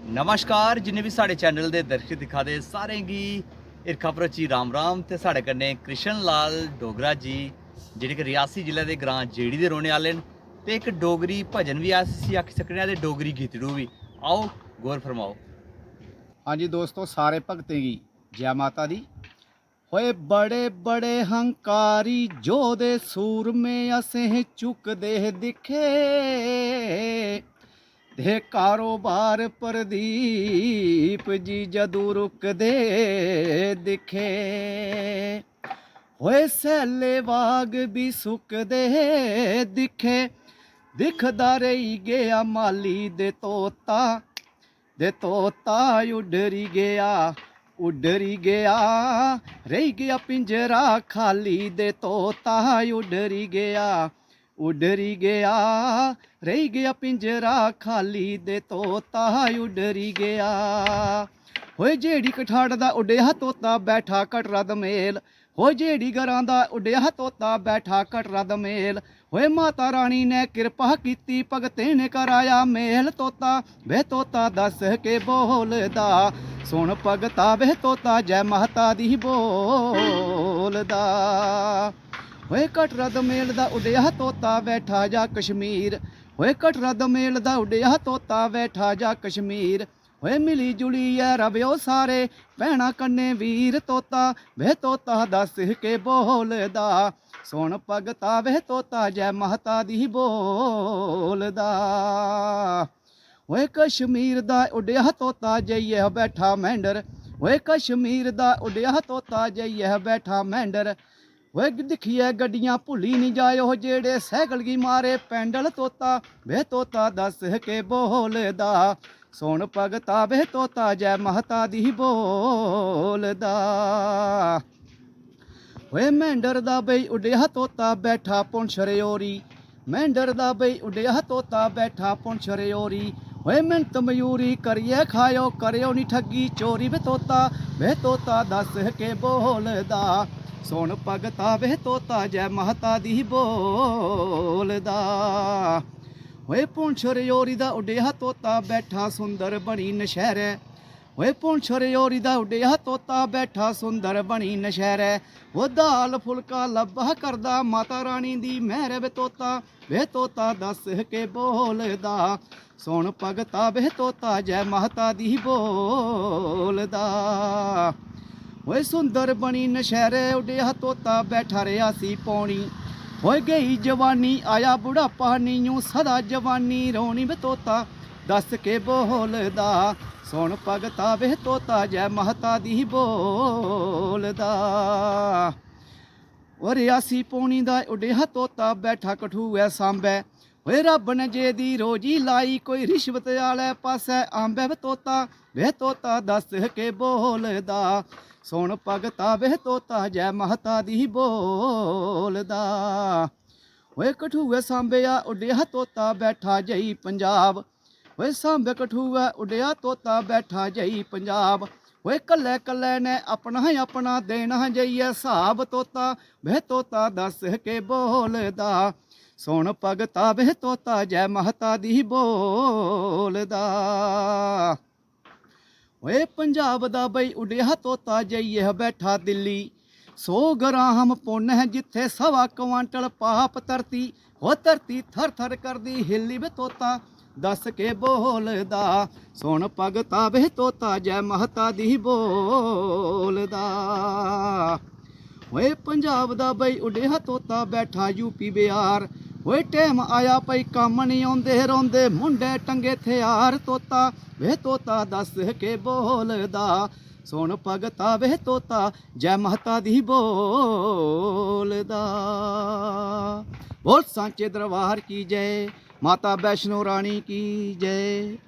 नमस्कार जिन्हें भी साढ़े चैनल के दर्शक दिखा दे सारे गी इरखा भरोची राम राम। तो साढ़े कन्नै कृष्ण लाल डोगरा जी जेह्ड़े कि रियासी जिले के ग्रां जेड़ी दे रौहने आह्ले न ते इक डोगरी भजन भी अस इसी आखी सकने आं ते डोगरी गीतड़ू भी। आओ गौर फरमाओ। हाँ जी दोस्तों, सारे भगतें की जय माता दी। होए बड़े बड़े हंकारी जोधे सूर में असें चुकदे दिखे दे कारोबार प्रदीप जी जदू रुकदे दिखे। होए सैले बाग भी सुकदे दिखे दिखदा रही गया माली दे तोता उडरी गया रही गया पिंजरा खाली दे तोता उडरी गया रही गया पिंजरा खाली दे तोता उडरी गया। होए जेड़ी कठाड़ दा उड्डेआ तोता बैठा कटरा दमेल, हो जेड़ी घरां दा उड्डेआ तोता बैठा कटरा दमेल। होए माता रानी ने कृपा कीती भगतें ने कराया मेल। तोता वे तोता दस के बोलदा सुन भगता वे तोता जय माता दी बोलदा। होए कटरा दमेल दा उड्डेआ तोता बैठा जा कश्मीर, होए कटरा दमेल दा उड्डेआ तोता बैठा जा कश्मीर। होए मिली जुलियै रवेओ सारे भैणा कन्ने वीर। तोता वे तोता दस के बोलदा सुन भगता वे तोता जय माता दी बोलदा। होए कश्मीर दा उड्डेआ तोता जाइयै बैठा मैंडर, होए कश्मीर दा उड्डेआ तोता जाइयै बैठा मैंडर। होए दिक्खियै गड्डियां भुल्ली नी जायो जेड़े सैकल गी मारे पैंडल। तोता वे तोता दस के बोलदा सुन भगता वे तोता जय माता दी बोलदा। होए मैंडर दा बई उड्डेआ तोता बैठा पुंछ रयोरी, मैंडर दा बई उड्डेआ तोता बैठा पुंछ रयोरी। होए मिन्नत मयूरी करियै खायो करियो नी ठगी चोरी। वे तोता दस के बोलदा सुन भगता वे तोता जय माता दी बोलदा। होए पुंछ रयोरी दा उड्डेआ तोता बैठा सुंदर बनी नशैरै, होए पुंछ रयोरी दा उड्डेआ तोता बैठा सुंदर बनी नशैरै। वो दाल फुलका लब्भा करदा माता रानी दी मैह्र। वे तोता दस के बोलदा सुन भगता वे तोता जय माता दी बोलदा। होए सुंदर बनी नशैरे उड्डेआ तोता बैठा रियासी पौनी। होए गई जवानी आया बुढ़ापा नीयूं सदा जवानी रोनी। वे तोता दस के बोलदा सुन भगता वे तोता जय माता दी बोलदा। ओ रियासी पौनी दा उड्डेआ तोता बैठा कठुए सांबै। होए रब ने जेदी रोजी लाई कोई रिश्वत आले पासै आंबै। वे तोता दस के बोलदा सुन भगता वे तोता जय माता दी बोलदा। होए कठुए सांबेआ उड्डेआ तोता बैठा जई पंजाब, होए सांबे कठुए उड्डेआ तोता बैठा जई पंजाब। होए कल्ले कल्ले ने अपना देना जाइयै हिसाब। वे तोता दस के बोलदा सुन भगता वे तोता जय माता दी बोलदा। होए पंजाब दा बई उड्डेआ तोता जाइयै बैठा दिल्ली, 100 ग्राम पुन्न है जिथे 1.25 क्वांटल पाप धरती। हो धरती थर थर करदी हिली। वे तोता दस के बोलदा सुन भगता वे तोता जय माता दी बोलदा। होए पंजाब दा बई उड्डेआ तोता बैठा यूपी बिहार। होए टैम आया पई कम नहीं आउंदे रोंदे मुंडे टंगे थेयार। वे तोता दस के बोलदा सुन भगता वे तोता जय माता दी बोलदा। बोल सांचे दरबार की जय, माता वैष्णो रानी की जय।